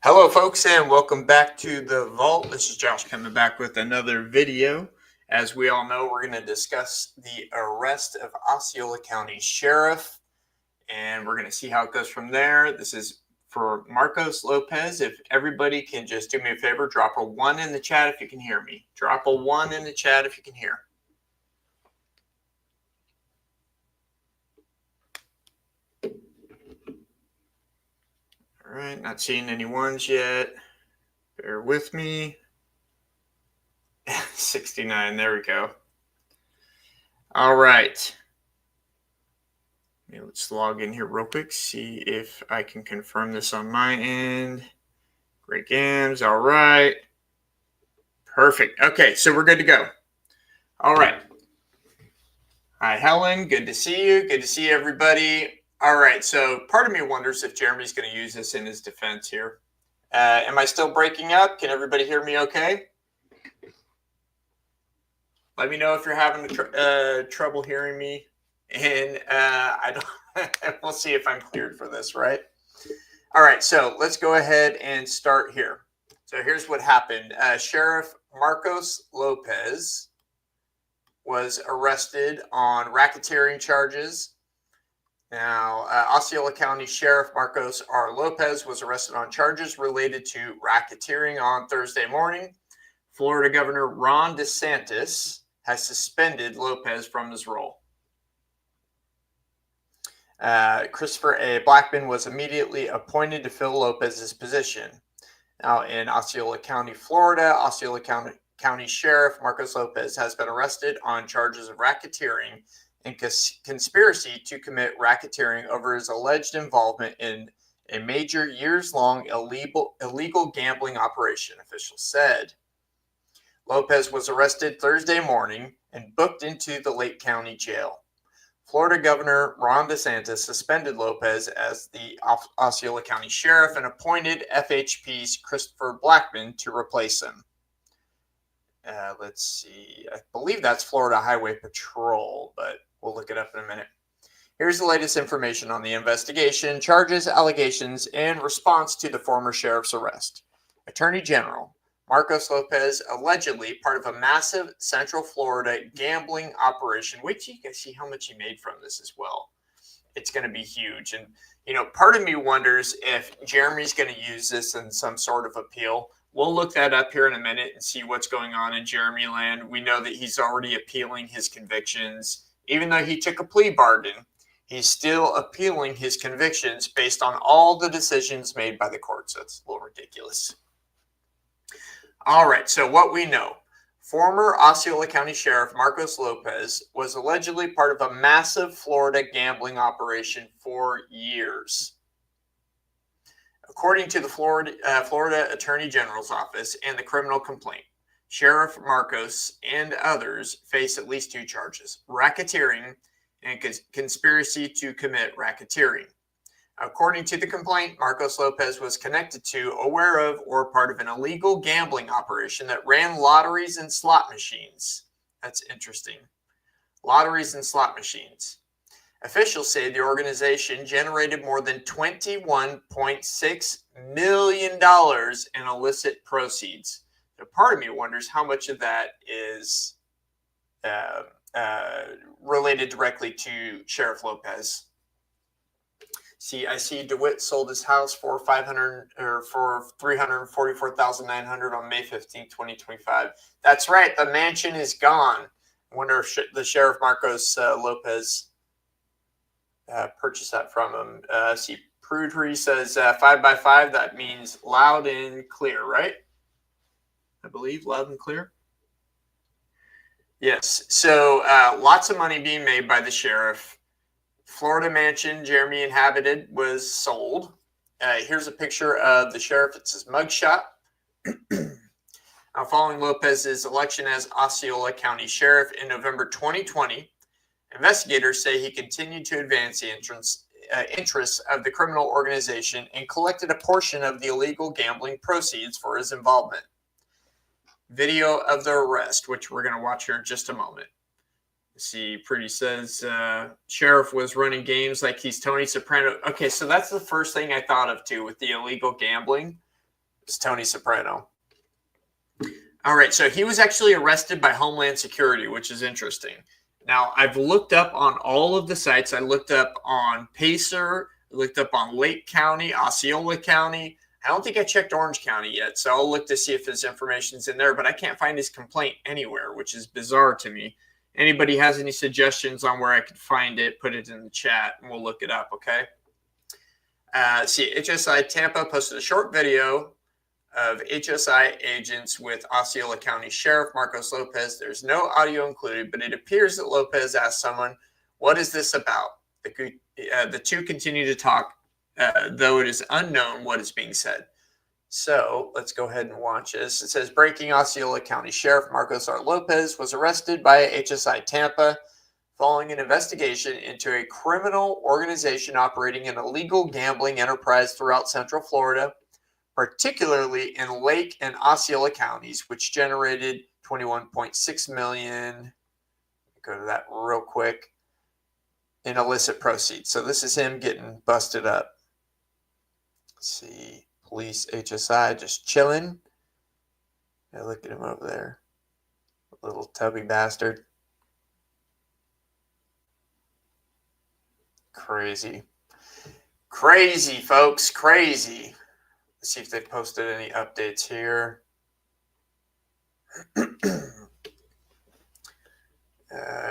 Hello, folks, and welcome back to the Vault. This is Josh coming back with another video. As we all know, we're going to discuss the arrest of Osceola County Sheriff, and we're going to see how it goes from there. This is for Marcos Lopez. If everybody can just do me a favor, drop a 1 in the chat if you can hear me. Drop a 1 in the chat if you can hear. All right, not seeing any ones yet. Bear with me. 69, there we go. All right. Let's log in here real quick, see if I can confirm this on my end. Great games. All right. Perfect. Okay, so we're good to go. All right. Hi, Helen. Good to see you. Good to see everybody. All right, so part of me wonders if Jeremy's going to use this in his defense here. Am I still breaking up? Can everybody hear me okay? Let me know if you're having trouble hearing me. And I don't. We'll see if I'm cleared for this, right? All right, so let's go ahead and start here. So here's what happened. Sheriff Marcos Lopez was arrested on racketeering charges. Now, Osceola County Sheriff Marcos R. Lopez was arrested on charges related to racketeering on Thursday morning. Florida Governor Ron DeSantis has suspended Lopez from his role. Christopher A. Blackman was immediately appointed to fill Lopez's position. Now, in Osceola County, Florida, Osceola County Sheriff Marcos Lopez has been arrested on charges of racketeering and conspiracy to commit racketeering over his alleged involvement in a major years-long illegal gambling operation, officials said. Lopez was arrested Thursday morning and booked into the Lake County Jail. Florida Governor Ron DeSantis suspended Lopez as the Osceola County Sheriff and appointed FHP's Christopher Blackman to replace him. Let's see. I believe that's Florida Highway Patrol, but we'll look it up in a minute. Here's the latest information on the investigation, charges, allegations, and response to the former sheriff's arrest. Attorney General Marcos Lopez, allegedly part of a massive Central Florida gambling operation, which you can see how much he made from this as well. It's going to be huge. And, part of me wonders if Jeremy's going to use this in some sort of appeal. We'll look that up here in a minute and see what's going on in Jeremy land. We know that he's already appealing his convictions. Even though he took a plea bargain, he's still appealing his convictions based on all the decisions made by the courts. That's a little ridiculous. All right, so what we know. Former Osceola County Sheriff Marcos Lopez was allegedly part of a massive Florida gambling operation for years. According to the Florida Attorney General's office and the criminal complaint, Sheriff Marcos and others face at least 2 charges: racketeering and conspiracy to commit racketeering. According to the complaint, Marcos Lopez was connected to, aware of, or part of an illegal gambling operation that ran lotteries and slot machines. That's interesting. Lotteries and slot machines. Officials say the organization generated more than $21.6 million in illicit proceeds. So part of me wonders how much of that is related directly to Sheriff Lopez. I see Dewitte sold his house for $344,900 on May 15, 2025. That's right, the mansion is gone. I wonder if the Sheriff Marcos Lopez purchased that from him. See, Prudery says 5x5. That means loud and clear, right? I believe loud and clear. Yes. So lots of money being made by the sheriff. Florida mansion Jeremy inhabited was sold. Here's a picture of the sheriff. It's his mugshot. Following Lopez's election as Osceola County Sheriff in November 2020, investigators say he continued to advance the interests of the criminal organization and collected a portion of the illegal gambling proceeds for his involvement. Video of the arrest, which we're going to watch here in just a moment. See, Pretty says sheriff was running games like he's Tony Soprano. Okay, so that's the first thing I thought of too with the illegal gambling. It's Tony Soprano. All right, so he was actually arrested by Homeland Security, which is interesting. Now, I've looked up on all of the sites. I looked up on Pacer, I looked up on Lake County, Osceola County. I don't think I checked Orange County yet, so I'll look to see if his information's in there, but I can't find his complaint anywhere, which is bizarre to me. Anybody has any suggestions on where I could find it, put it in the chat, and we'll look it up, okay? See, HSI Tampa posted a short video of HSI agents with Osceola County Sheriff Marcos Lopez. There's no audio included, but it appears that Lopez asked someone, "What is this about?" The two continue to talk, though it is unknown what is being said. So let's go ahead and watch this. It says, breaking: Osceola County Sheriff Marcos R. Lopez was arrested by HSI Tampa following an investigation into a criminal organization operating an illegal gambling enterprise throughout Central Florida, particularly in Lake and Osceola counties, which generated $21.6 million. Go to that real quick. In illicit proceeds. So this is him getting busted up. Let's see. Police HSI just chilling. Yeah, look at him over there. Little tubby bastard. Crazy. Crazy, folks. Crazy. Let's see if they posted any updates here.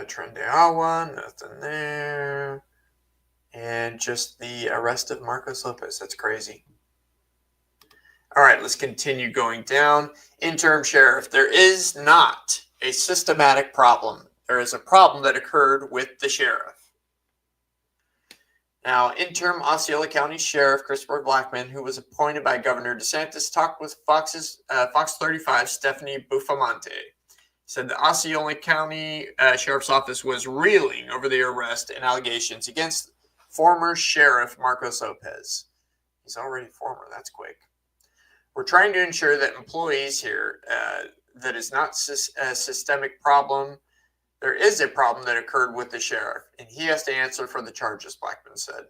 Trendeawa, nothing there. And just the arrest of Marcos Lopez. That's crazy. All right, let's continue going down. Interim Sheriff. There is not a systematic problem. There is a problem that occurred with the sheriff. Now, Interim Osceola County Sheriff Christopher Blackman, who was appointed by Governor DeSantis, talked with Fox 35's Stephanie Buffamonte. Said the Osceola County Sheriff's Office was reeling over the arrest and allegations against former Sheriff Marcos Lopez. He's already former. That's quick. We're trying to ensure that employees here, that is not a systemic problem. There is a problem that occurred with the sheriff, and he has to answer for the charges, Blackman said.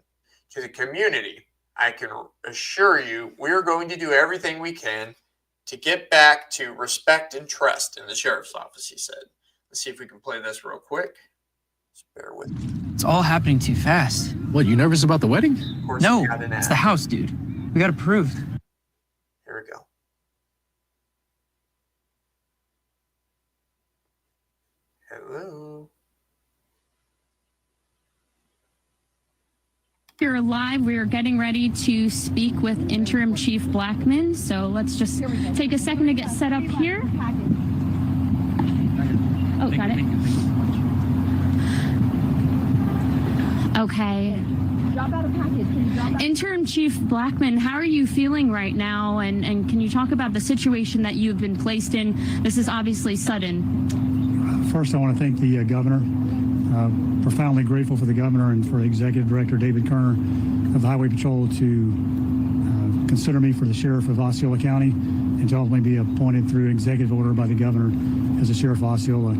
To the community, I can assure you we're going to do everything we can to get back to respect and trust in the sheriff's office, he said. Let's see if we can play this real quick. Just bear with me. It's all happening too fast. What, you nervous about the wedding? Of course, no, it's the house, dude. We got approved. Here we go. Hello. You're live. We are getting ready to speak with Interim Chief Blackman. So let's just take a second to get set up here. Oh, got it. Okay. Interim Chief Blackman, how are you feeling right now? And can you talk about the situation that you've been placed in? This is obviously sudden. First, I want to thank the governor. Profoundly grateful for the governor and for Executive Director David Kerner of the Highway Patrol to consider me for the Sheriff of Osceola County and to ultimately be appointed through executive order by the governor as the Sheriff of Osceola.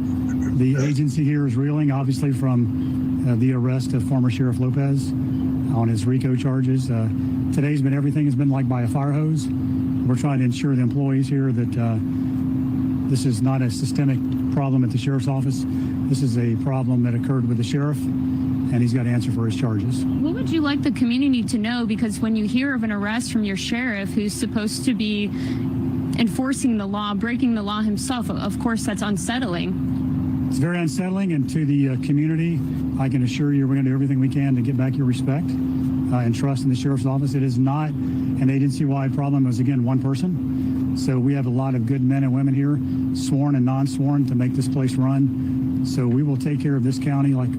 The agency here is reeling, obviously, from the arrest of former Sheriff Lopez on his RICO charges. Today's been everything has been like by a fire hose. We're trying to ensure the employees here that this is not a systemic problem at the sheriff's office. This is a problem that occurred with the sheriff, and he's got to answer for his charges. What would you like the community to know? Because when you hear of an arrest from your sheriff who's supposed to be enforcing the law, breaking the law himself, of course, that's unsettling. It's very unsettling, and to the community, I can assure you we're going to do everything we can to get back your respect and trust in the sheriff's office. It is not an agency-wide problem. It was, again, one person. So we have a lot of good men and women here, sworn and non-sworn, to make this place run. So we will take care of this county like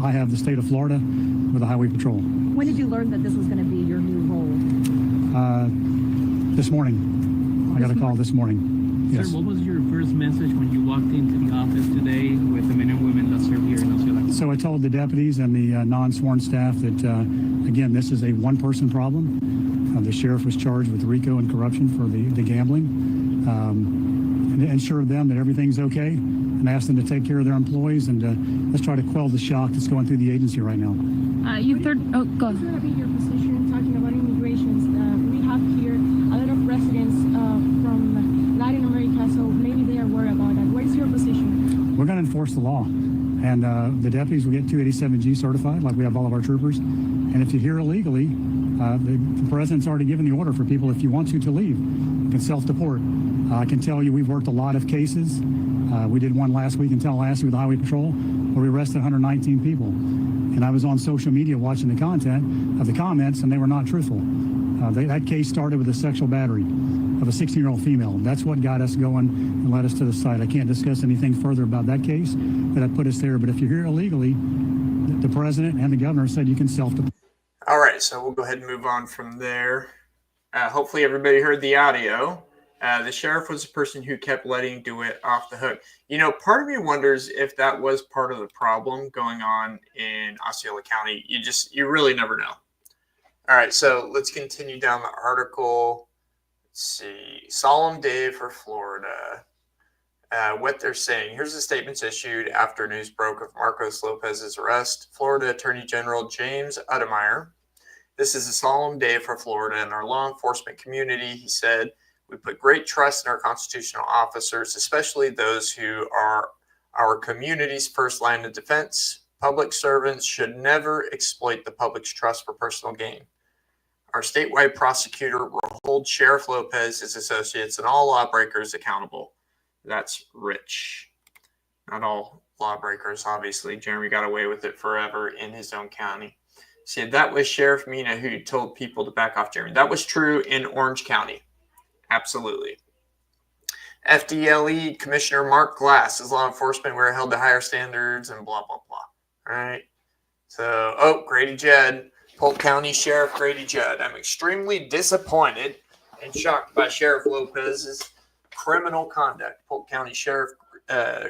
I have the state of Florida with the Highway Patrol. When did you learn that this was going to be your new role? This morning. I got a call this morning. Yes. Sir, what was your first message when you walked into the office today with the men and women that serve here in Osceola County? So I told the deputies and the non-sworn staff that, again, this is a one-person problem. The sheriff was charged with RICO and corruption for the gambling. And ensure them that everything's okay, and ask them to take care of their employees, and let's try to quell the shock that's going through the agency right now. Go. What's going to be your position talking about immigration? We have here a lot of residents enforce the law. And the deputies will get 287G certified, like we have all of our troopers. And if you're here illegally, the president's already given the order for people, if you want to leave, you can self-deport. I can tell you we've worked a lot of cases. We did one last week in Tallahassee with the Highway Patrol, where we arrested 119 people. And I was on social media watching the content of the comments, and they were not truthful. That case started with a sexual battery of a 16-year-old female. That's what got us going and led us to the site. I can't discuss anything further about that case that put us there. But if you're here illegally, the president and the governor said you can self-deport. All right, so we'll go ahead and move on from there. Hopefully everybody heard the audio. The sheriff was the person who kept letting Dewitte off the hook. You know, part of me wonders if that was part of the problem going on in Osceola County. You really never know. All right, so let's continue down the article. Let's see. Solemn day for Florida. What they're saying. Here's the statements issued after news broke of Marcos Lopez's arrest. Florida Attorney General James Udemeyer. This is a solemn day for Florida and our law enforcement community, he said. We put great trust in our constitutional officers, especially those who are our community's first line of defense. Public servants should never exploit the public's trust for personal gain. Our statewide prosecutor will hold Sheriff Lopez, his associates, and all lawbreakers accountable. That's rich. Not all lawbreakers, obviously. Jeremy got away with it forever in his own county. See, that was Sheriff Mina who told people to back off Jeremy. That was true in Orange County. Absolutely. FDLE Commissioner Mark Glass as law enforcement were held to higher standards and blah, blah, blah. All right. So, Grady Judd, Polk County Sheriff Grady Judd. I'm extremely disappointed and shocked by Sheriff Lopez's criminal conduct. Polk County Sheriff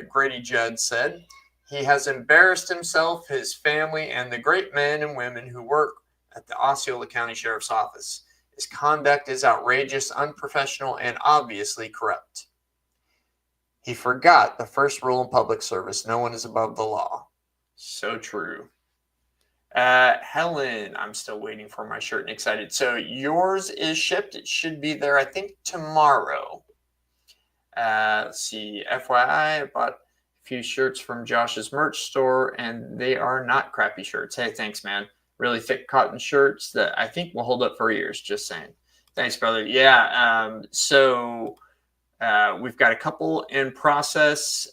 Grady Judd said he has embarrassed himself, his family, and the great men and women who work at the Osceola County Sheriff's Office. His conduct is outrageous, unprofessional, and obviously corrupt. He forgot the first rule in public service: no one is above the law. So true. Helen, I'm still waiting for my shirt and excited. So yours is shipped. It should be there, I think, tomorrow. Let's see. FYI, I bought a few shirts from Josh's merch store, and they are not crappy shirts. Hey, thanks, man. Really thick cotton shirts that I think will hold up for years. Just saying. Thanks, brother. Yeah. So we've got a couple in process.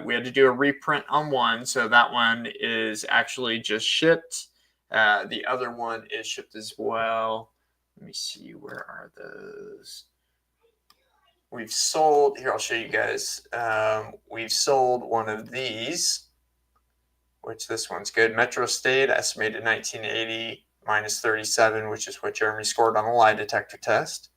We had to do a reprint on one, so that one is actually just shipped. The other one is shipped as well. Let me see. Where are those? We've sold. Here, I'll show you guys. We've sold one of these, which this one's good. Metro State, estimated 1980 minus 37, which is what Jeremy scored on the lie detector test.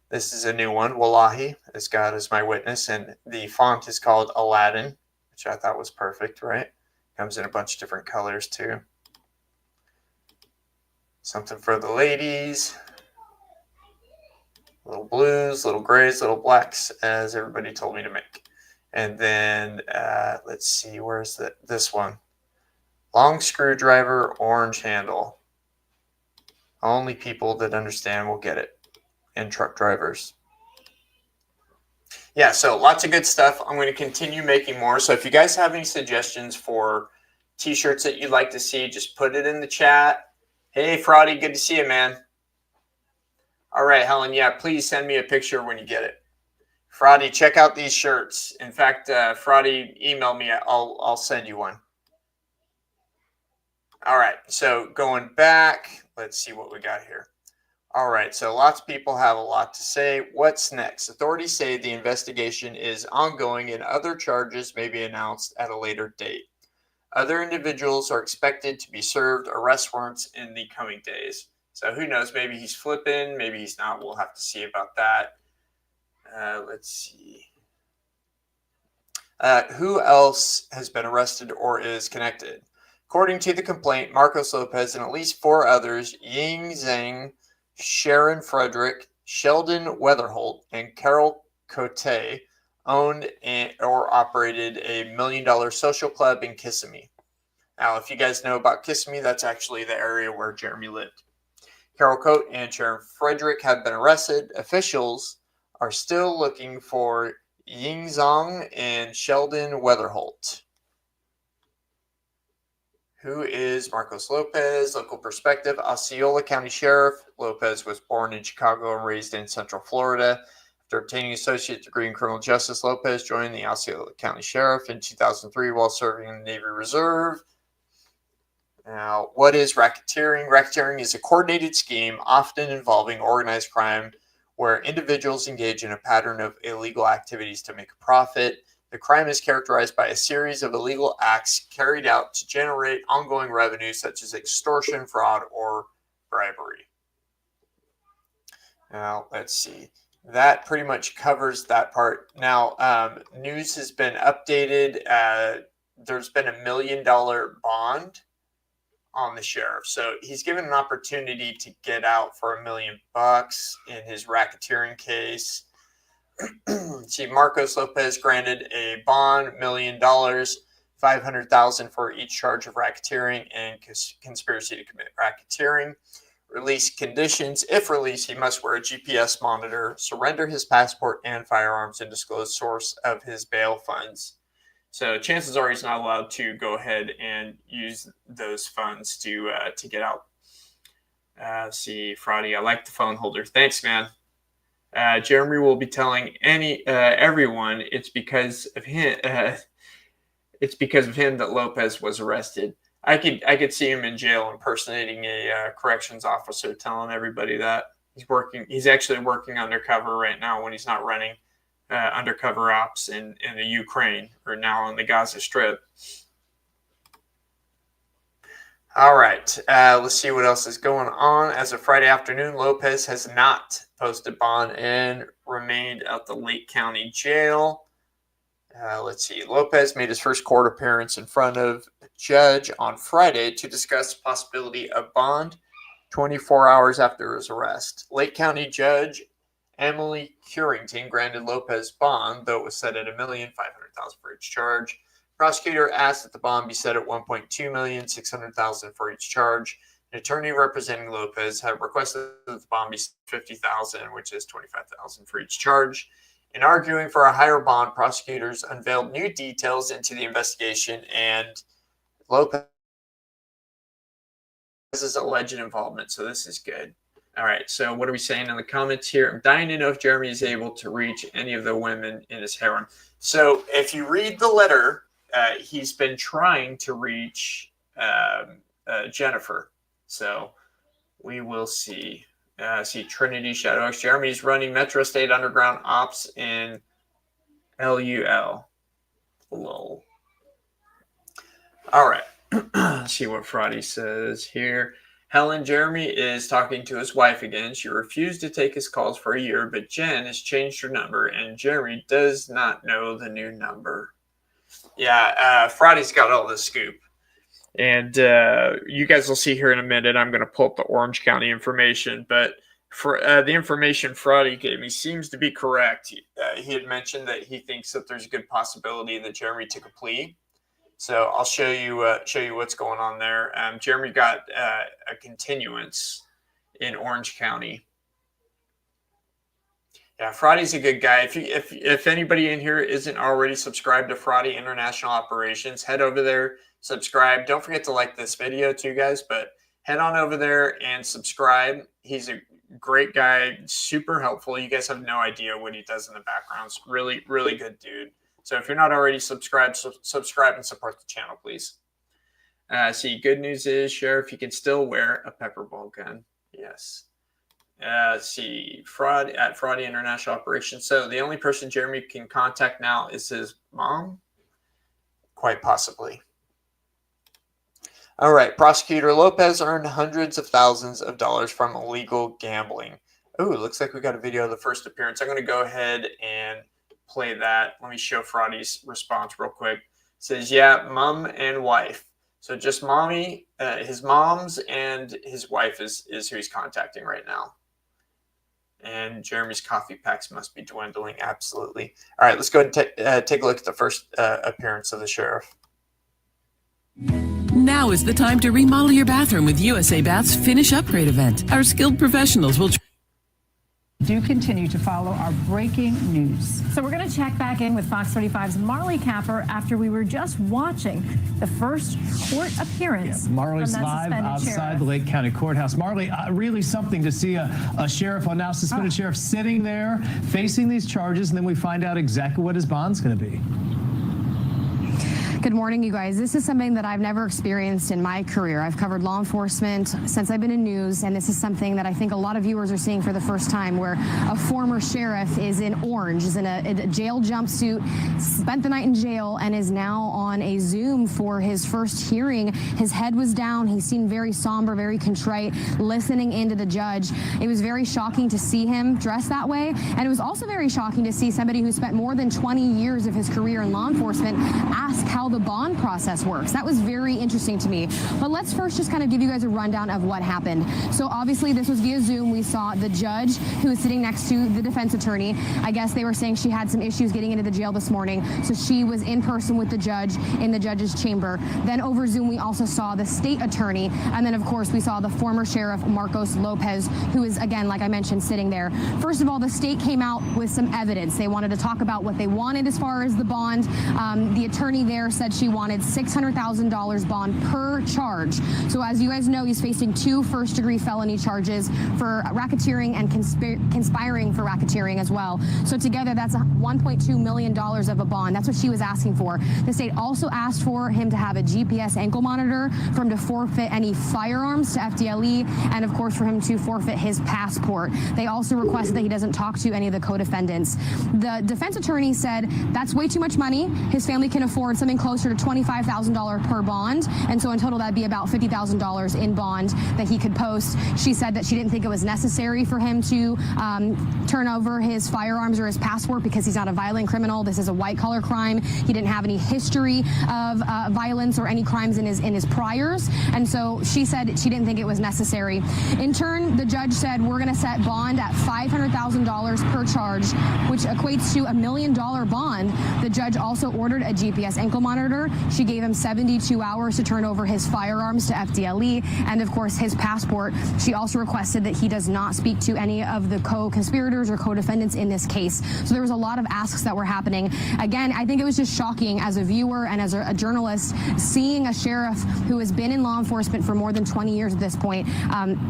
This is a new one, Wallahi, as God is my witness, and the font is called Aladdin, which I thought was perfect, right? Comes in a bunch of different colors, too. Something for the ladies. Little blues, little grays, little blacks, as everybody told me to make. And then, let's see, where's this one? Long screwdriver, orange handle. Only people that understand will get it. And truck drivers. Yeah, so lots of good stuff. I'm going to continue making more. So if you guys have any suggestions for t-shirts that you'd like to see, just put it in the chat. Hey, Fraudy, good to see you, man. All right, Helen, yeah, please send me a picture when you get it. Fraudy, check out these shirts. In fact, Fraudy, email me. I'll send you one. All right, so going back, let's see what we got here. All right, so lots of people have a lot to say. What's next? Authorities say the investigation is ongoing and other charges may be announced at a later date. Other individuals are expected to be served arrest warrants in the coming days. So who knows? Maybe he's flipping. Maybe he's not. We'll have to see about that. Let's see. Who else has been arrested or is connected? According to the complaint, Marcos Lopez and at least 4 others, Ying Zhang, Sharon Frederick, Sheldon Weatherholt, and Carol Cote, owned or operated a $1 million social club in Kissimmee. Now, if you guys know about Kissimmee, that's actually the area where Jeremy lived. Carol Cote and Sharon Frederick have been arrested. Officials are still looking for Ying Zhang and Sheldon Weatherholt. Who is Marcos Lopez? Local perspective. Osceola County Sheriff. Lopez was born in Chicago and raised in Central Florida. After obtaining an associate degree in criminal justice, Lopez joined the Osceola County Sheriff in 2003 while serving in the Navy Reserve. Now, what is racketeering? Racketeering is a coordinated scheme, often involving organized crime, where individuals engage in a pattern of illegal activities to make a profit. The crime is characterized by a series of illegal acts carried out to generate ongoing revenue, such as extortion, fraud, or bribery. Now, let's see. That pretty much covers that part. Now, news has been updated. There's been $1 million bond on the sheriff. So he's given an opportunity to get out for $1 million in his racketeering case. See, Marcos Lopez granted a bond, $1 million, $500,000 for each charge of racketeering and conspiracy to commit racketeering. Release conditions: if released, he must wear a GPS monitor, surrender his passport and firearms, and disclose source of his bail funds. So chances are he's not allowed to go ahead and use those funds to get out. See, Fraudy, I like the phone holder. Thanks, man. Jeremy will be telling everyone it's because of him. It's because of him that Lopez was arrested. I could see him in jail impersonating a corrections officer, telling everybody that he's actually working undercover right now when he's not running undercover ops in the Ukraine or now on the Gaza Strip. All right, let's see what else is going on. As of Friday afternoon, Lopez has not posted bond and remained at the Lake County Jail. Let's see. Lopez made his first court appearance in front of a judge on Friday to discuss the possibility of bond 24 hours after his arrest. Lake County Judge Emily Curington granted Lopez bond, though it was set at $1,500,000 for each charge. Prosecutor asked that the bond be set at $1.2 million, $600,000 for each charge. An attorney representing Lopez had requested that the bond be $50,000, which is $25,000 for each charge. In arguing for a higher bond, prosecutors unveiled new details into the investigation and Lopez's alleged involvement. So this is good. All right. So what are we saying in the comments here? I'm dying to know if Jeremy is able to reach any of the women in his harem. So if you read the letter, he's been trying to reach Jennifer. So we will see. See Trinity Shadow Oaks. Jeremy's running Metro State Underground Ops in LUL. Lol. All right. See what Fraudy says here. Helen, Jeremy is talking to his wife again. She refused to take his calls for a year, but Jen has changed her number, and Jeremy does not know the new number. Yeah, Fraudy's got all the scoop. And you guys will see here in a minute, I'm going to pull up the Orange County information. But for the information Fraudy gave me seems to be correct. He had mentioned that he thinks that there's a good possibility that Jeremy took a plea. So I'll show you what's going on there. Jeremy got a continuance in Orange County. Yeah, Fraudy's a good guy. If anybody in here isn't already subscribed to Fraudy International Operations, head over there, subscribe. Don't forget to like this video too, guys, but head on over there and subscribe. He's a great guy, super helpful. You guys have no idea what he does in the background. It's really, really good dude. So if you're not already subscribed, subscribe and support the channel, please. See, good news is, Sheriff, you can still wear a pepper ball gun. Yes. See, Fraudy International Operations. So the only person Jeremy can contact now is his mom? Quite possibly. All right. Prosecutor Lopez earned hundreds of thousands of dollars from illegal gambling. Oh, it looks like we got a video of the first appearance. I'm going to go ahead and play that. Let me show Fraudy's response real quick. It says, yeah, mom and wife. So just mommy, his mom's and his wife is who he's contacting right now. And Jeremy's coffee packs must be dwindling. Absolutely. All right, let's go ahead and take a look at the first appearance of the sheriff. Now is the time to remodel your bathroom with USA Bath's Finish Upgrade event. Our skilled professionals will Do continue to follow our breaking news. So we're going to check back in with Fox 35's Marley Capper after we were just watching the first court appearance. Marley's from that live suspended outside sheriff. the Lake County Courthouse. Marley, really something to see a sheriff, a now suspended sheriff, sitting there facing these charges, and then we find out exactly what his bond's going to be. Good morning, you guys. This is something that I've never experienced in my career. I've covered law enforcement since I've been in news, and this is something that I think a lot of viewers are seeing for the first time, where a former sheriff is in orange, is in a jail jumpsuit, spent the night in jail, and is now on a Zoom for his first hearing. His head was down. He seemed very somber, very contrite, listening into the judge. It was very shocking to see him dressed that way, and it was also very shocking to see somebody who spent more than 20 years of his career in law enforcement ask how the bond process works. That was very interesting to me. But let's first just kind of give you guys a rundown of what happened. So obviously this was via Zoom. We saw the judge who was sitting next to the defense attorney. I guess they were saying she had some issues getting into the jail this morning, so she was in person with the judge in the judge's chamber. Then over Zoom we also saw the state attorney, and then of course we saw the former sheriff Marcos Lopez, who is, again, like I mentioned, sitting there. First of all, the state came out with some evidence. They wanted to talk about what they wanted as far as the bond. The attorney there said she wanted $600,000 bond per charge. So as you guys know, he's facing 2 first-degree felony charges for racketeering and conspiring for racketeering as well. So together, that's $1.2 million of a bond. That's what she was asking for. The state also asked for him to have a GPS ankle monitor, for him to forfeit any firearms to FDLE, and of course for him to forfeit his passport. They also requested that he doesn't talk to any of the co-defendants. The defense attorney said that's way too much money. His family can afford something closer to $25,000 per bond, and so in total that'd be about $50,000 in bond that he could post. She said that she didn't think it was necessary for him to turn over his firearms or his passport because he's not a violent criminal. This is a white-collar crime. He didn't have any history of violence or any crimes in his priors, and so she said she didn't think it was necessary. In turn, the judge said we're going to set bond at $500,000 per charge, which equates to $1 million bond. The judge also ordered a GPS ankle monitor. She gave him 72 hours to turn over his firearms to FDLE and, of course, his passport. She also requested that he does not speak to any of the co-conspirators or co-defendants in this case. So there was a lot of asks that were happening. Again, I think it was just shocking as a viewer and as a journalist seeing a sheriff who has been in law enforcement for more than 20 years at this point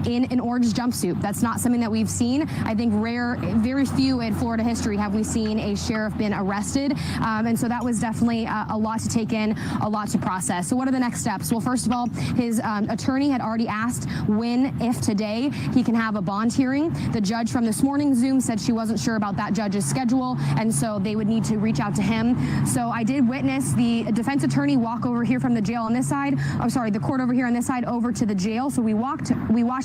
in an orange jumpsuit. That's not something that we've seen. I think very few in Florida history have we seen a sheriff been arrested. And so that was definitely a lot to take in, a lot to process. So what are the next steps? Well, first of all, his attorney had already asked when, if today, he can have a bond hearing. The judge from this morning's Zoom said she wasn't sure about that judge's schedule, and so they would need to reach out to him. So I did witness the defense attorney walk over here from the jail on this side, the court over here on this side, over to the jail. So we watched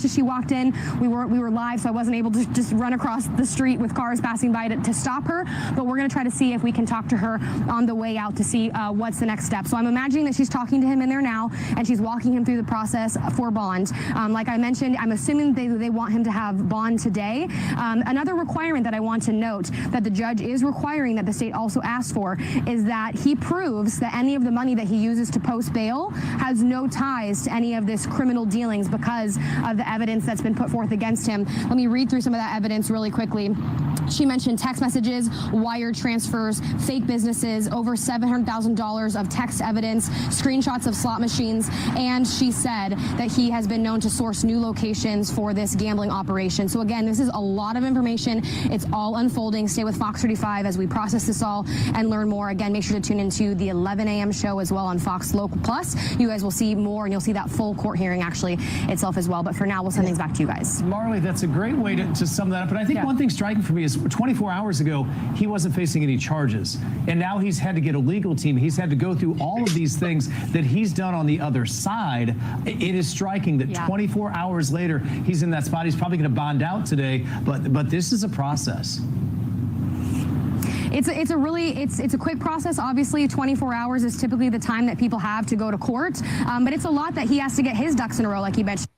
as she walked in. We were live, so I wasn't able to just run across the street with cars passing by to stop her, but we're going to try to see if we can talk to her on the way out to see what's the next step. So I'm imagining that she's talking to him in there now, and she's walking him through the process for bond. Like I mentioned, I'm assuming they want him to have bond today. Another requirement that I want to note that the judge is requiring that the state also asked for is that he proves that any of the money that he uses to post bail has no ties to any of this criminal dealings because of the evidence that's been put forth against him. Let me read through some of that evidence really quickly. She mentioned text messages, wire transfers, fake businesses, over $700,000 of text evidence, screenshots of slot machines, and she said that he has been known to source new locations for this gambling operation. So again, this is a lot of information. It's all unfolding. Stay with Fox 35 as we process this all and learn more. Again, make sure to tune into the 11 a.m. show as well on Fox Local Plus. You guys will see more, and you'll see that full court hearing actually itself as well. But for now, we'll send things back to you guys. Marley, that's a great way to sum that up. And I think one thing striking for me is 24 hours ago, he wasn't facing any charges. And now he's had to get a legal team. He's had to go through all of these things that he's done on the other side. It is striking that 24 hours later, he's in that spot. He's probably going to bond out today, but this is a process. It's a quick process. Obviously, 24 hours is typically the time that people have to go to court, but it's a lot that he has to get his ducks in a row, like you mentioned.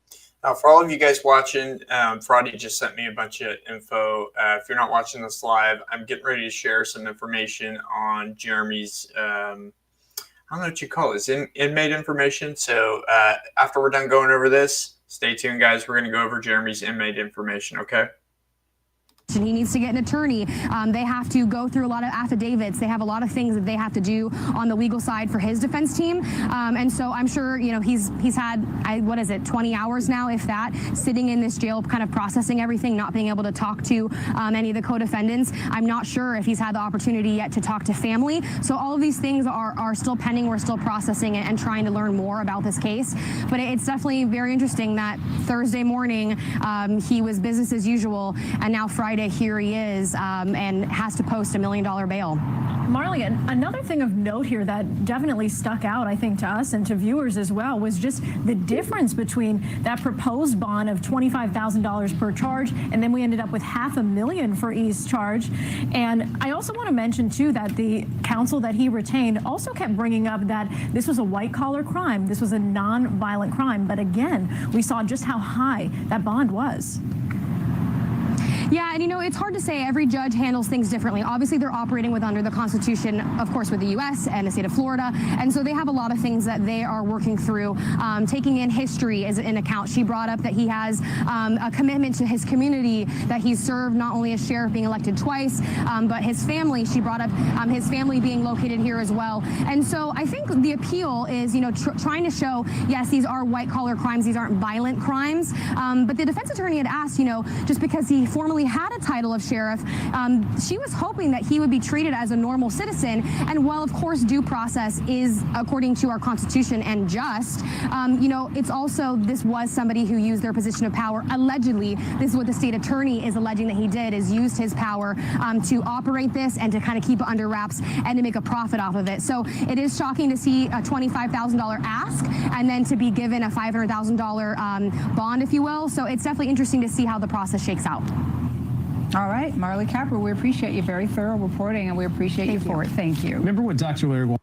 Now, for all of you guys watching, Fraudy just sent me a bunch of info. If you're not watching this live, I'm getting ready to share some information on Jeremy's, I don't know what you call it, inmate information. So after we're done going over this, stay tuned, guys. We're going to go over Jeremy's inmate information, okay? He needs to get an attorney. They have to go through a lot of affidavits. They have a lot of things that they have to do on the legal side for his defense team. And so I'm sure, he's had, 20 hours now, if that, sitting in this jail, kind of processing everything, not being able to talk to any of the co-defendants. I'm not sure if he's had the opportunity yet to talk to family. So all of these things are still pending. We're still processing it and trying to learn more about this case. But it's definitely very interesting that Thursday morning he was business as usual, and now Friday here he is and has to post $1 million bail. Marley, another thing of note here that definitely stuck out, I think, to us and to viewers as well, was just the difference between that proposed bond of $25,000 per charge, and then we ended up with $500,000 for each charge. And I also want to mention, too, that the counsel that he retained also kept bringing up that this was a white-collar crime. This was a non-violent crime. But again, we saw just how high that bond was. Yeah, and it's hard to say. Every judge handles things differently. Obviously, they're operating under the Constitution, of course, with the U.S. and the state of Florida, and so they have a lot of things that they are working through, taking in history as an account. She brought up that he has a commitment to his community, that he's served not only as sheriff, being elected twice, but his family. She brought up his family being located here as well. And so I think the appeal is, trying to show, yes, these are white-collar crimes, these aren't violent crimes, but the defense attorney had asked, just because he formerly had a title of sheriff, she was hoping that he would be treated as a normal citizen. And while, of course, due process is, according to our Constitution, and just, it's also, this was somebody who used their position of power. Allegedly, this is what the state attorney is alleging that he did, is used his power to operate this and to kind of keep it under wraps and to make a profit off of it. So it is shocking to see a $25,000 ask and then to be given a $500,000 bond, if you will. So it's definitely interesting to see how the process shakes out. All right, Marley Capper, we appreciate you. Very thorough reporting, and we appreciate you for it. Thank you. Remember what Dr. Larry wanted.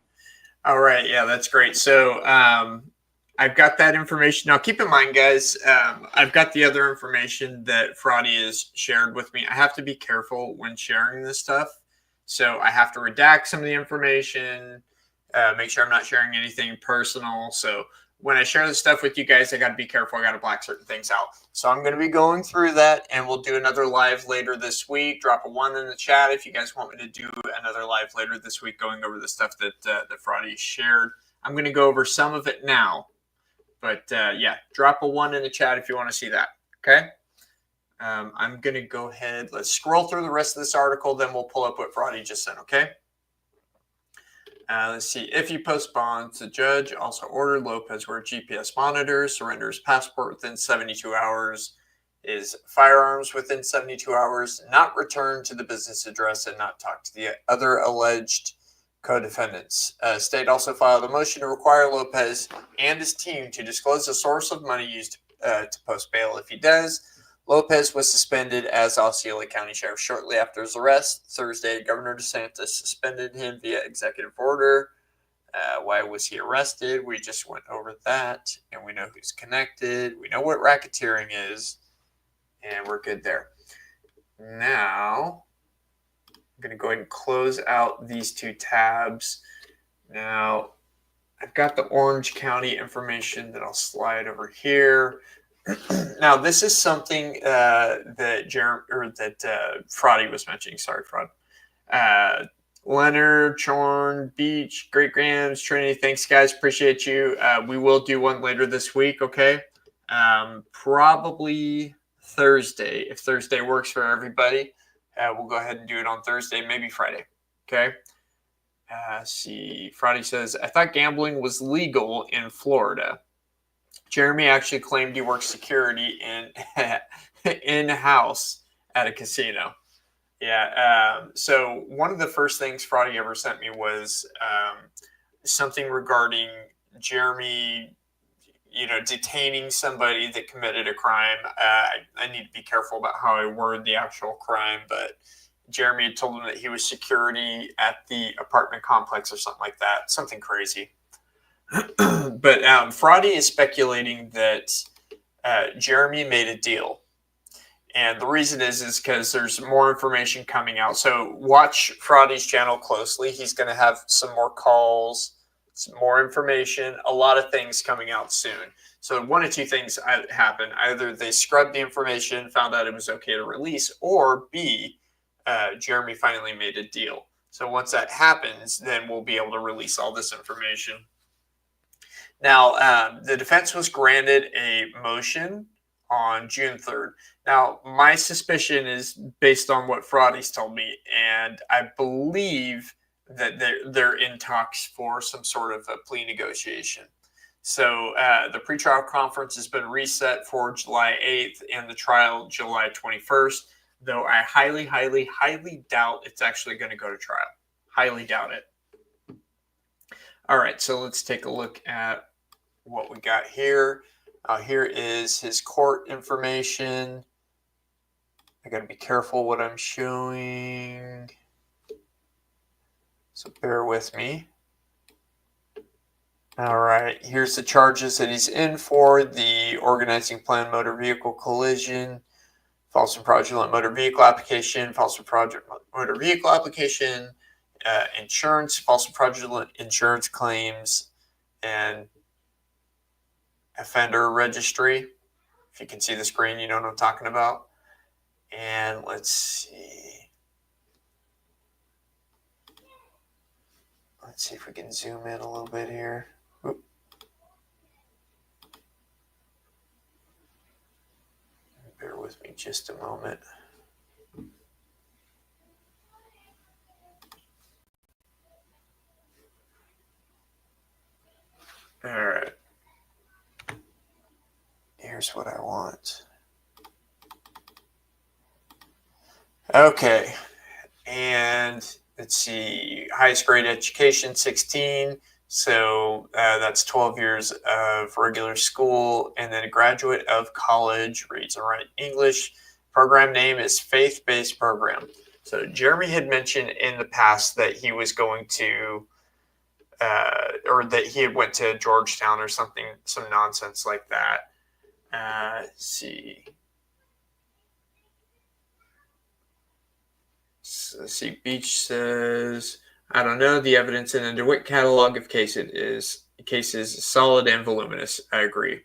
All right. Yeah, that's great. So I've got that information. Now, keep in mind, guys, I've got the other information that Fraudy has shared with me. I have to be careful when sharing this stuff. So I have to redact some of the information, make sure I'm not sharing anything personal. So when I share this stuff with you guys, I got to be careful. I got to black certain things out. So I'm going to be going through that, and we'll do another live later this week. Drop a 1 in the chat if you guys want me to do another live later this week going over the stuff that that Fraudy shared. I'm going to go over some of it now. But yeah, drop a 1 in the chat if you want to see that. Okay. I'm going to go ahead. Let's scroll through the rest of this article. Then we'll pull up what Fraudy just sent. Okay. Let's see. If you post bonds, the judge also ordered Lopez wear GPS monitors, surrender his passport within 72 hours, his firearms within 72 hours, not return to the business address, and not talk to the other alleged co-defendants. State also filed a motion to require Lopez and his team to disclose the source of money used to post bail. If he does, Lopez was suspended as Osceola County Sheriff shortly after his arrest. Thursday, Governor DeSantis suspended him via executive order. Why was he arrested? We just went over that, and we know who's connected. We know what racketeering is, and we're good there. Now, I'm going to go ahead and close out these two tabs. Now, I've got the Orange County information that I'll slide over here. Now, this is something that Fraudy was mentioning. Sorry, Fraud. Leonard, Chorn, Beach, Great Grams, Trinity. Thanks, guys. Appreciate you. We will do one later this week, okay? Probably Thursday. If Thursday works for everybody, we'll go ahead and do it on Thursday, maybe Friday, okay? See, Fraudy says, I thought gambling was legal in Florida. Jeremy actually claimed he worked security in-house at a casino. Yeah. So one of the first things Fraudy ever sent me was something regarding Jeremy, detaining somebody that committed a crime. I need to be careful about how I word the actual crime, but Jeremy had told him that he was security at the apartment complex or something like that. Something crazy. But Fraudy is speculating that Jeremy made a deal. And the reason is because there's more information coming out. So watch Fraudy's channel closely. He's going to have some more calls, some more information, a lot of things coming out soon. So one of two things happened. Either they scrubbed the information, found out it was okay to release, or B, Jeremy finally made a deal. So once that happens, then we'll be able to release all this information. Now, the defense was granted a motion on June 3rd. Now, my suspicion is based on what Fraudy's told me, and I believe that they're in talks for some sort of a plea negotiation. So the pretrial conference has been reset for July 8th and the trial July 21st, though I highly, highly, highly doubt it's actually going to go to trial. Highly doubt it. All right, so let's take a look at what we got here. Here is his court information. I got to be careful what I'm showing, so bear with me. All right, here's the charges that he's in for: the organizing plan motor vehicle collision, false and fraudulent motor vehicle application, false and fraudulent motor vehicle application, insurance, false and fraudulent insurance claims, and offender registry. If you can see the screen, you know what I'm talking about. And let's see. Let's see if we can zoom in a little bit here. Oop. Bear with me just a moment. All right. Here's what I want. Okay. And let's see. Highest grade education, 16. So that's 12 years of regular school. And then a graduate of college, reads and writes English. Program name is faith-based program. So Jeremy had mentioned in the past that he was going to, or that he had went to Georgetown or something, some nonsense like that. Let's see. So let's see. Beach says, I don't know. The evidence in the DeWitt catalog of cases is solid and voluminous. I agree.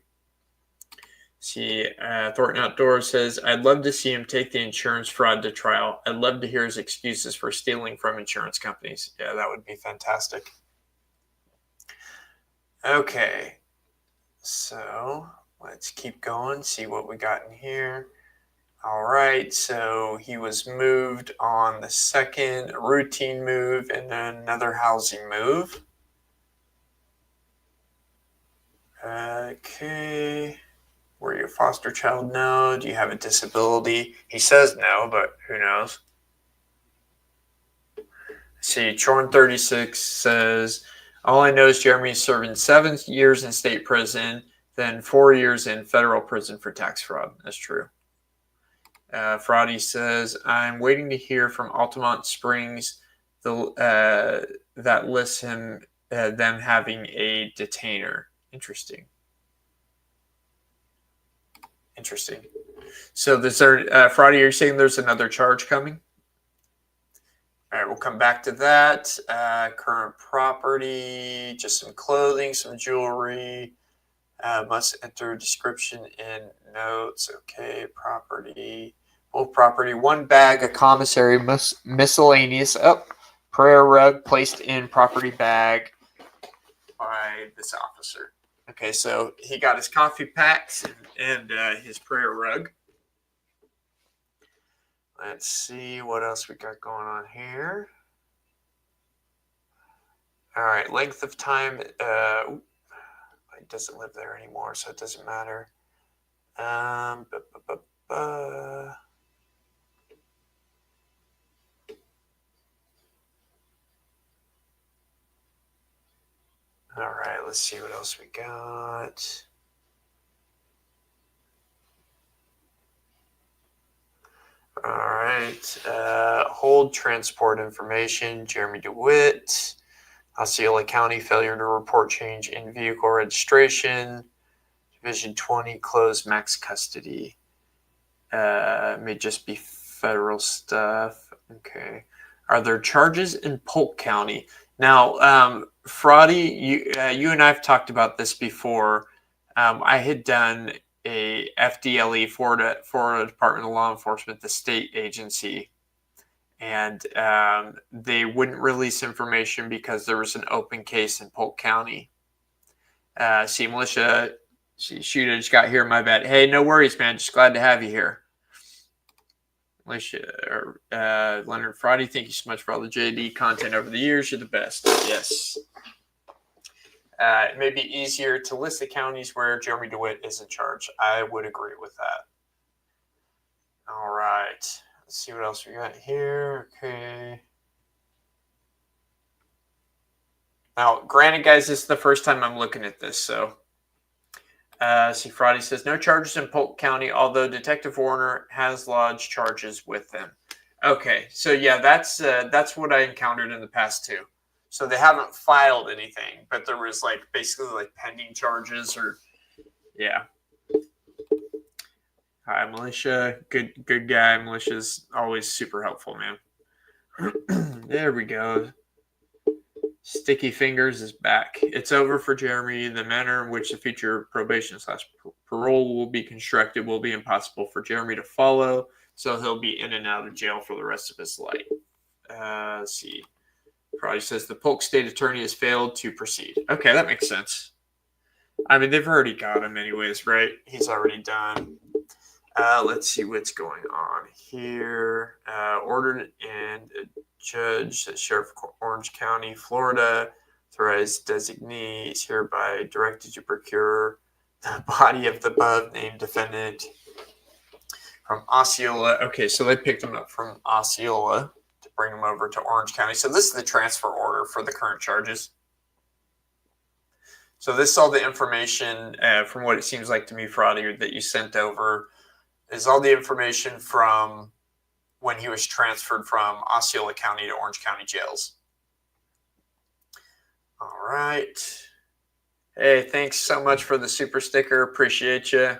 See, Thornton Outdoors says, I'd love to see him take the insurance fraud to trial. I'd love to hear his excuses for stealing from insurance companies. Yeah, that would be fantastic. Okay. So let's keep going, see what we got in here. All right, so he was moved on the 2nd, a routine move, and then another housing move. Okay. Were you a foster child? No. Do you have a disability? He says no, but who knows? See, Chorn 36 says, all I know is Jeremy is serving 7 years in state prison, then 4 years in federal prison for tax fraud. That's true. Fraudy says, I'm waiting to hear from Altamont Springs that lists them having a detainer. Interesting. So Fraudy, are you saying there's another charge coming? All right, we'll come back to that. Current property, just some clothing, some jewelry. Must enter description in notes. Okay, property. Both property. 1 bag of commissary miscellaneous. Prayer rug placed in property bag by this officer. Okay, so he got his coffee packs and his prayer rug. Let's see what else we got going on here. All right, length of time. He doesn't live there anymore, so it doesn't matter. All right, let's see what else we got. All right, hold transport information, Jeremy Dewitte. Osceola County, failure to report change in vehicle registration. Division 20, closed max custody. May just be federal stuff. Okay. Are there charges in Polk County? Now, Fraudy, you and I have talked about this before. I had done a FDLE, Florida Department of Law Enforcement, the state agency, and they wouldn't release information because there was an open case in Polk County. See, Militia, shoot, I just got here, my bad. Hey, no worries, man. Just glad to have you here. Militia, Leonard Friday, thank you so much for all the JD content over the years. You're the best. Yes. It may be easier to list the counties where Jeremy Dewitte is in charge. I would agree with that. All right. Let's see what else we got here. Okay. Now, granted, guys, this is the first time I'm looking at this. So, see, Friday says, no charges in Polk County, although Detective Warner has lodged charges with them. Okay. So, yeah, that's what I encountered in the past, too. So they haven't filed anything, but there was like basically like pending charges or, yeah. Hi, Militia. Good guy. Militia's always super helpful, man. There we go. Sticky Fingers is back. It's over for Jeremy. The manner in which the future probation/parole will be constructed will be impossible for Jeremy to follow, so he'll be in and out of jail for the rest of his life. Let's see. Probably says the Polk state attorney has failed to proceed. Okay, that makes sense. I mean, they've already got him anyways, right? He's already done. Let's see what's going on here. Ordered and a judge, the Sheriff of Orange County, Florida, authorized designee is hereby directed to procure the body of the above-named defendant from Osceola. Okay, so they picked him up from Osceola to bring him over to Orange County. So this is the transfer order for the current charges. So this is all the information from what it seems like to me, Friday, that you sent over is all the information from when he was transferred from Osceola County to Orange County jails. All right. Hey, thanks so much for the super sticker. Appreciate you.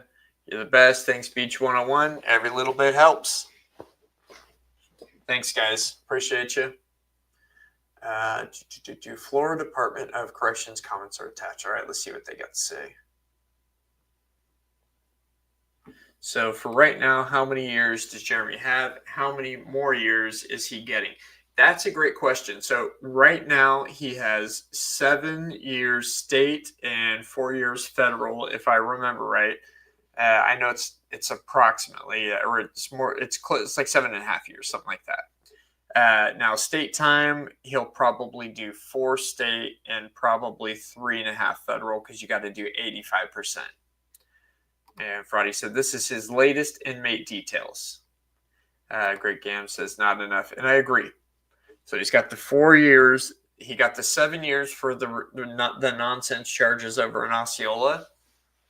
You're the best. Thanks, Beach 101. Every little bit helps. Thanks, guys. Appreciate you. Florida Department of Corrections comments are attached. All right, let's see what they got to say. So for right now, how many years does Jeremy have? How many more years is he getting? That's a great question. So right now he has 7 years state and 4 years federal, if I remember right. I know it's approximately, or it's more, it's close. It's like 7.5 years, something like that. Now state time, he'll probably do 4 state and probably 3.5 federal because you got to do 85%. And Friday said, this is his latest inmate details. Great Gam says, not enough. And I agree. So he's got the 4 years. He got the 7 years for the nonsense charges over in Osceola.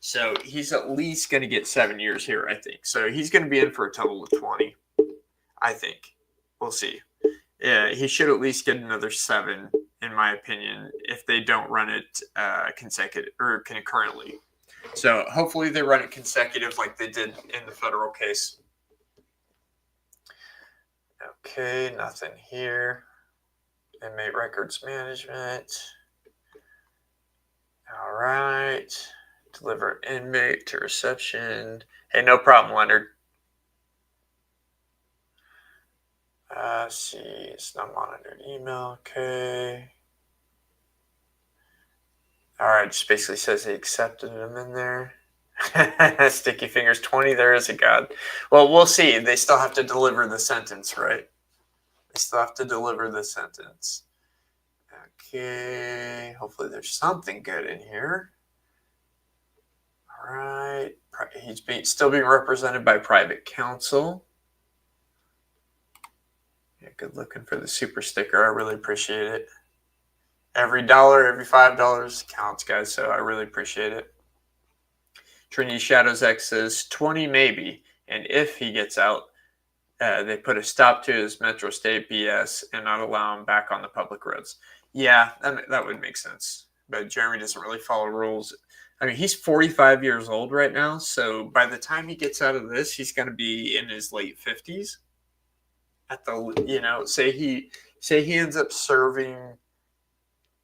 So he's at least going to get 7 years here, I think. So he's going to be in for a total of 20, I think. We'll see. Yeah, he should at least get another 7, in my opinion, if they don't run it consecutive or concurrently. So hopefully they run it consecutive like they did in the federal case. Okay, nothing here. Inmate records management. All right. Deliver inmate to reception. Hey, no problem, Leonard. See, it's not monitored email. Okay. All right, just basically says he accepted him in there. Sticky Fingers 20, there is a God. Well, we'll see. They still have to deliver the sentence, right? They still have to deliver the sentence. Okay, hopefully there's something good in here. All right, he's still being represented by private counsel. Yeah, good looking for the super sticker. I really appreciate it. Every dollar, every $5 counts, guys. So I really appreciate it. Trinity Shadows X says 20 maybe. And if he gets out, they put a stop to his Metro State BS and not allow him back on the public roads. Yeah, that would make sense. But Jeremy doesn't really follow rules. I mean, he's 45 years old right now. So by the time he gets out of this, he's going to be in his late 50s. At the, say he ends up serving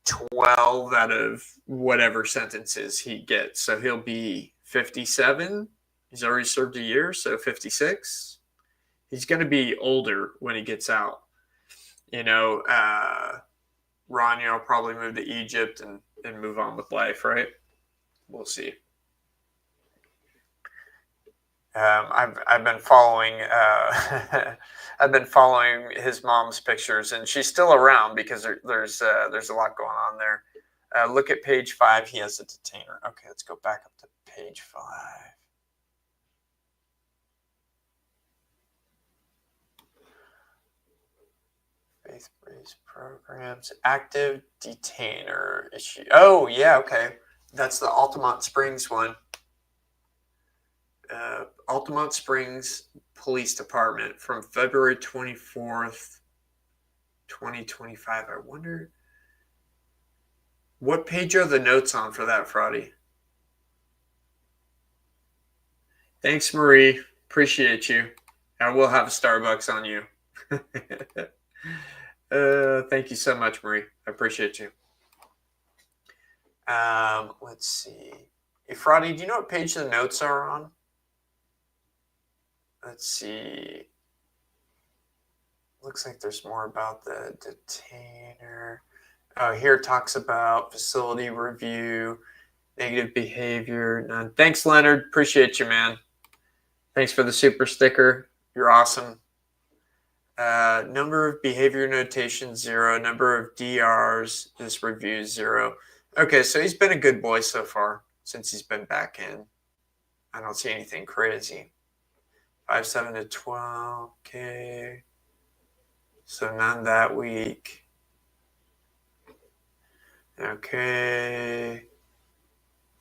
12 out of whatever sentences he gets. So he'll be 57. He's already served a year, so 56. He's going to be older when he gets out. You know, Rania will probably move to Egypt and move on with life, right? We'll see. I've been following I've been following his mom's pictures, and she's still around because there's a lot going on there. Look at page 5. He has a detainer. Okay, let's go back up to page 5. Faith-based programs, active detainer issue. Oh yeah, okay, that's the Altamont Springs one. Altamont Springs Police Department from February 24th, 2025. I wonder what page are the notes on for that, Fraudy? Thanks, Marie. Appreciate you. I will have a Starbucks on you. Thank you so much, Marie. I appreciate you. Let's see. Hey, Fraudy, do you know what page the notes are on? Let's see. Looks like there's more about the detainer. Oh, here it talks about facility review, negative behavior. None. Thanks, Leonard. Appreciate you, man. Thanks for the super sticker. You're awesome. Number of behavior notations, 0. Number of DRs, this review, 0. Okay, so he's been a good boy so far since he's been back in. I don't see anything crazy. 5, 7 to 12. Okay. So none that week. Okay.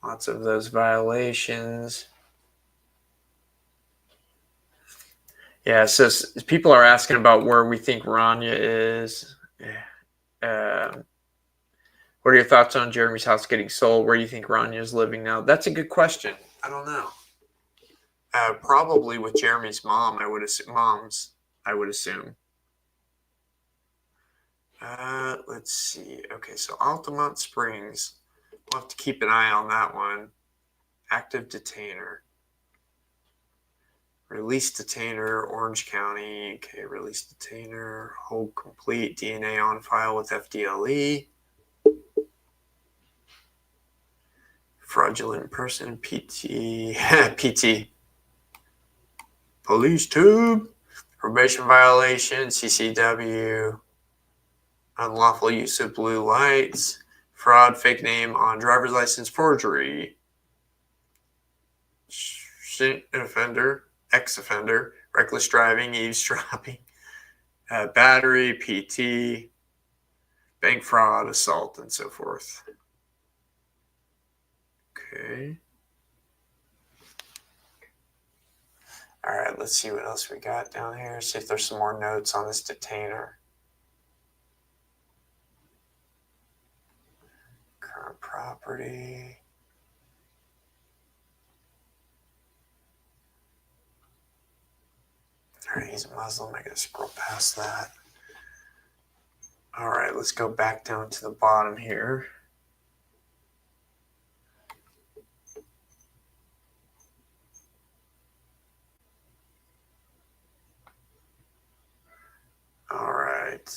Lots of those violations. Yeah, so people are asking about where we think Rania is. What are your thoughts on Jeremy's house getting sold? Where do you think Rania is living now? That's a good question. I don't know. Probably with Jeremy's mom, I would assume. Let's see. Okay, so Altamont Springs. We'll have to keep an eye on that one. Active detainer. Release detainer, Orange County. Okay, release detainer. Hold complete. DNA on file with FDLE. Fraudulent person, PT. PT. Police tube. Probation violation, CCW. Unlawful use of blue lights. Fraud, fake name on driver's license, forgery. Offender. Ex-offender, reckless driving, eavesdropping, battery, PT, bank fraud, assault, and so forth. Okay. All right, let's see what else we got down here. See if there's some more notes on this detainer. Current property. All right, he's a Muslim. I gotta scroll past that. All right, let's go back down to the bottom here. All right,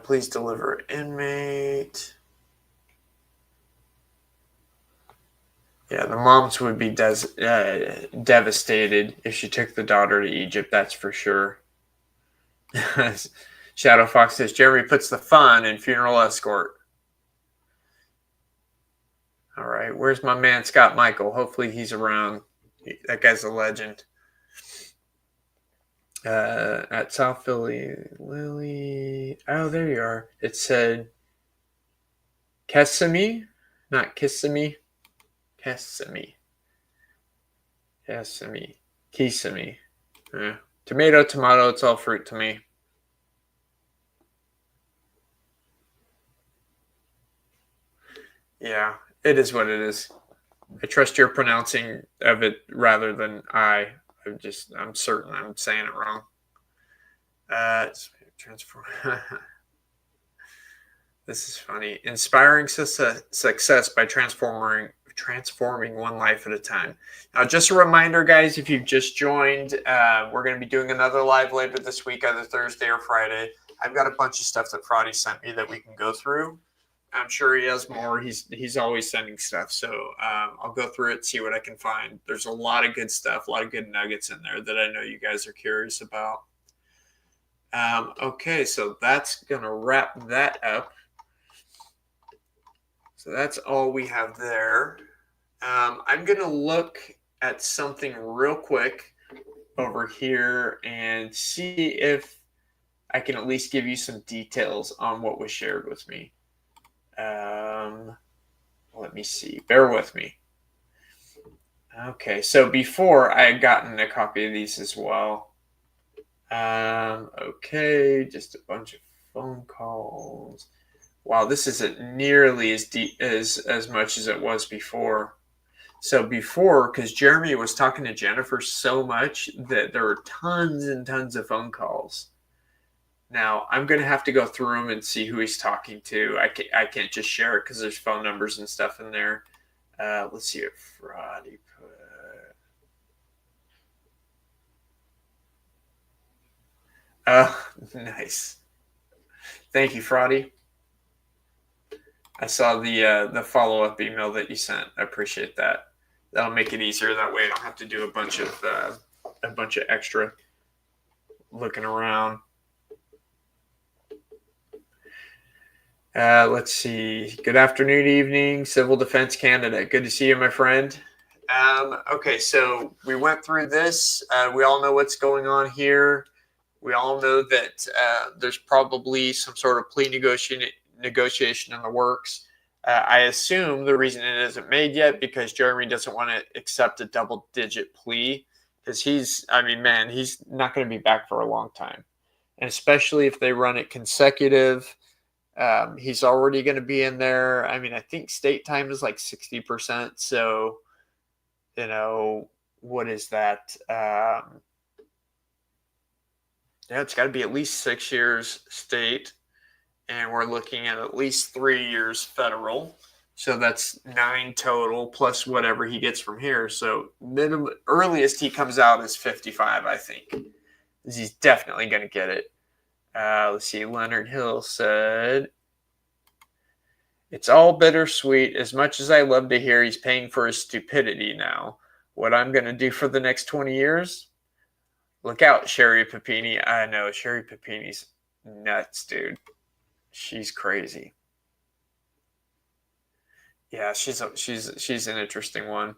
please deliver inmate. Yeah, the moms would be devastated if she took the daughter to Egypt, that's for sure. Shadow Fox says, Jeremy puts the fun in funeral escort. All right, where's my man Scott Michael? Hopefully he's around. That guy's a legend. At South Philly, Lily. Oh, there you are. It said Kissimmee, not Kissimmee. Kissimmee. Yeah. Tomato, it's all fruit to me. Yeah, it is what it is. I trust your pronouncing of it rather than I'm certain I'm saying it wrong. Transform. This is funny. Inspiring success by transforming one life at a time. Now, just a reminder, guys, if you've just joined, we're going to be doing another live later this week, either Thursday or Friday. I've got a bunch of stuff that Fraudy sent me that we can go through. I'm sure he has more. He's always sending stuff. So I'll go through it, see what I can find. There's a lot of good stuff, a lot of good nuggets in there that I know you guys are curious about. Okay, so that's going to wrap that up. So that's all we have there. I'm going to look at something real quick over here and see if I can at least give you some details on what was shared with me. Let me see. Bear with me. Okay, so before I had gotten a copy of these as well. Okay, just a bunch of phone calls. Wow, this isn't nearly as deep as much as it was before. So before, because Jeremy was talking to Jennifer so much that there were tons and tons of phone calls. Now, I'm going to have to go through them and see who he's talking to. I can't just share it because there's phone numbers and stuff in there. Let's see what Fraudy put. Oh, nice. Thank you, Fraudy. I saw the follow-up email that you sent. I appreciate that. That'll make it easier. That way I don't have to do a bunch of extra looking around. Let's see. Good afternoon, evening, Civil Defense Canada. Good to see you, my friend. Okay, so we went through this. We all know what's going on here. We all know that there's probably some sort of plea negotiation in the works. I assume the reason it isn't made yet because Jeremy doesn't want to accept a double-digit plea because he's not going to be back for a long time. And especially if they run it consecutive, he's already going to be in there. I mean, I think state time is like 60%. So, what is that? Yeah, it's got to be at least 6 years state. And we're looking at least 3 years federal. So that's 9 total plus whatever he gets from here. So minimum earliest he comes out is 55, I think. He's definitely going to get it. Let's see. Leonard Hill said, "It's all bittersweet. As much as I love to hear he's paying for his stupidity now. What I'm going to do for the next 20 years? Look out, Sherry Papini." I know, Sherry Papini's nuts, dude. She's crazy. Yeah, she's an interesting one.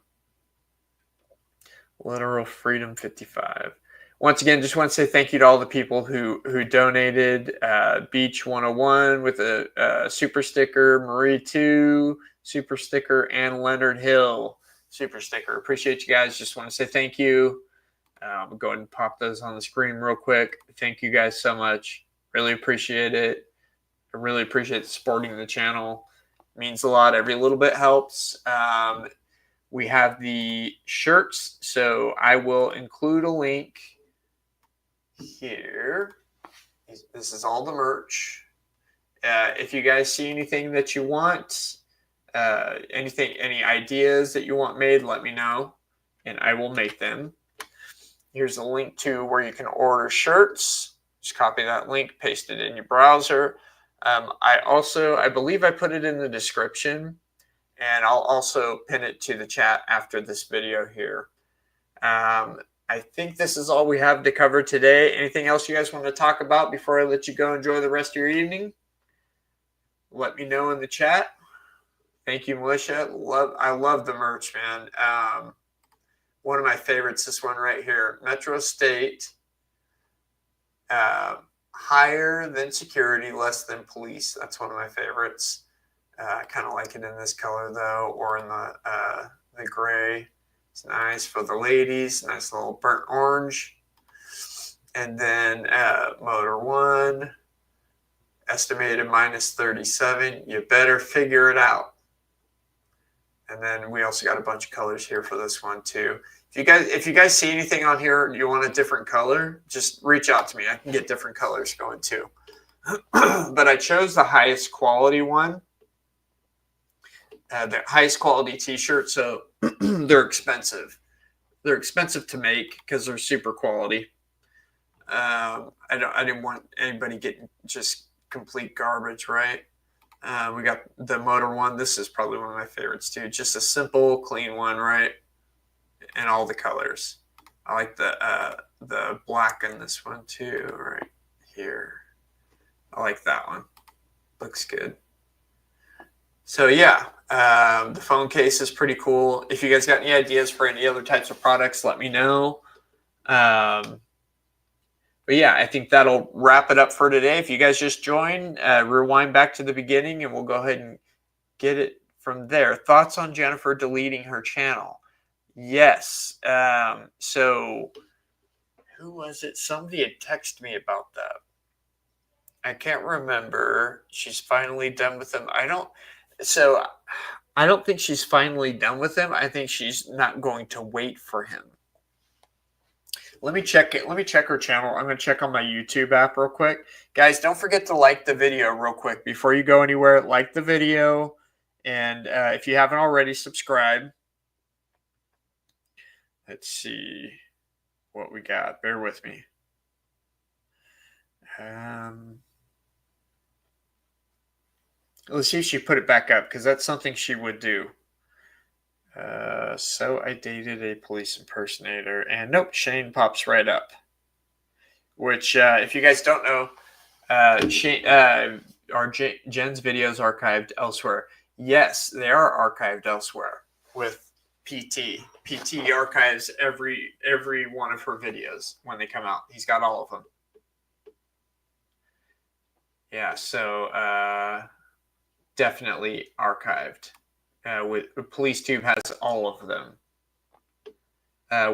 Literal Freedom 55. Once again, just want to say thank you to all the people who donated. Beach 101 with a super sticker, Marie 2 super sticker, and Leonard Hill super sticker. Appreciate you guys. Just want to say thank you. We'll go ahead and pop those on the screen real quick. Thank you guys so much. Really appreciate it. I really appreciate supporting the channel. It means a lot. Every little bit helps. We have the shirts, so I will include a link here. This is all the merch. If you guys see anything that you want, any ideas that you want made, let me know, and I will make them. Here's a link to where you can order shirts. Just copy that link, paste it in your browser. I believe I put it in the description, and I'll also pin it to the chat after this video here. I think this is all we have to cover today. Anything else you guys want to talk about before I let you go enjoy the rest of your evening? Let me know in the chat. Thank you, Militia. I love the merch, man. One of my favorites, this one right here. Metro State. Higher than security, less than police. That's one of my favorites. I kind of like it in this color though, or in the gray. It's nice for the ladies. Nice little burnt orange. And then Motor 1, estimated minus 37. You better figure it out. And then we also got a bunch of colors here for this one too. If you guys see anything on here you want a different color, just reach out to me. I can get different colors going too. but I chose the highest quality one, the highest quality t-shirt. So they're expensive. They're expensive to make because they're super quality. I didn't want anybody getting just complete garbage, right? We got the motor one. This is probably one of my favorites too. Just a simple, clean one, right? And all the colors. I like the black in this one too, right here. I like that one. Looks good. So yeah, the phone case is pretty cool. If you guys got any ideas for any other types of products, let me know. But yeah, I think that'll wrap it up for today. If you guys just joined, rewind back to the beginning and we'll go ahead and get it from there. Thoughts on Jennifer deleting her channel? Yes. So who was it? Somebody had texted me about that. I can't remember. She's finally done with him. I don't think she's finally done with him. I think she's not going to wait for him. Let me check it. Let me check her channel. I'm going to check on my YouTube app real quick. Guys, don't forget to like the video real quick before you go anywhere. Like the video. And if you haven't already, subscribe. Let's see what we got. Bear with me. Let's see if she put it back up, because that's something she would do. So I dated a police impersonator, and nope, Shane pops right up. Which, if you guys don't know, Shane, Jen's videos archived elsewhere. Yes, they are archived elsewhere with PT. PT archives every one of her videos when they come out. He's got all of them. Yeah, so definitely archived. With Police Tube has all of them.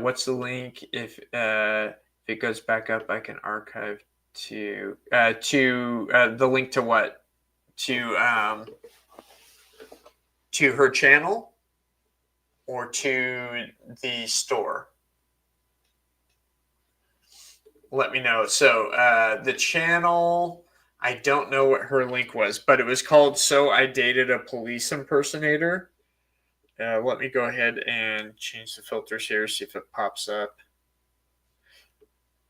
What's the link? If it goes back up, I can archive to the link to what? To her channel or to the store? Let me know. So the channel, I don't know what her link was, but it was called So I Dated a Police Impersonator. Let me go ahead and change the filters here, see if it pops up.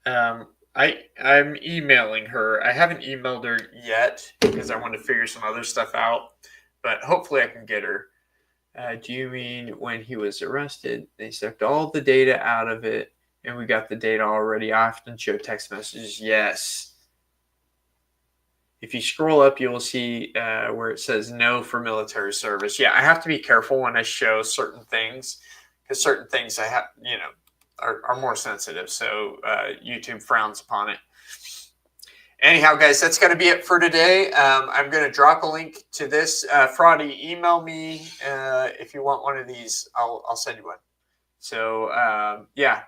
I'm emailing her. I haven't emailed her yet because I want to figure some other stuff out, but hopefully I can get her. Do you mean when he was arrested, they sucked all the data out of it and we got the data already? I often show text messages. Yes. If you scroll up, you will see where it says no for military service. Yeah, I have to be careful when I show certain things, because certain things I have, are more sensitive. So YouTube frowns upon it. Anyhow, guys, that's going to be it for today. I'm going to drop a link to this. Fraudy, email me if you want one of these. I'll send you one. So, yeah.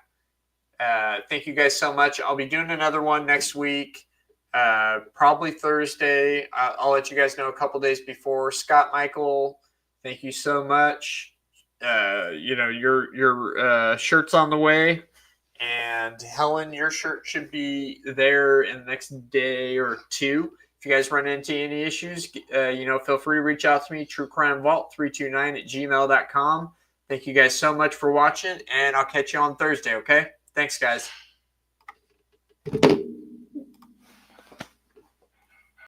Thank you guys so much. I'll be doing another one next week. Probably Thursday. I'll let you guys know a couple days before. Scott Michael, thank you so much. Your shirt's on the way, and Helen, your shirt should be there in the next day or two. If you guys run into any issues, feel free to reach out to me, truecrimevault329@gmail.com. Thank you guys so much for watching, and I'll catch you on Thursday. Okay, thanks guys.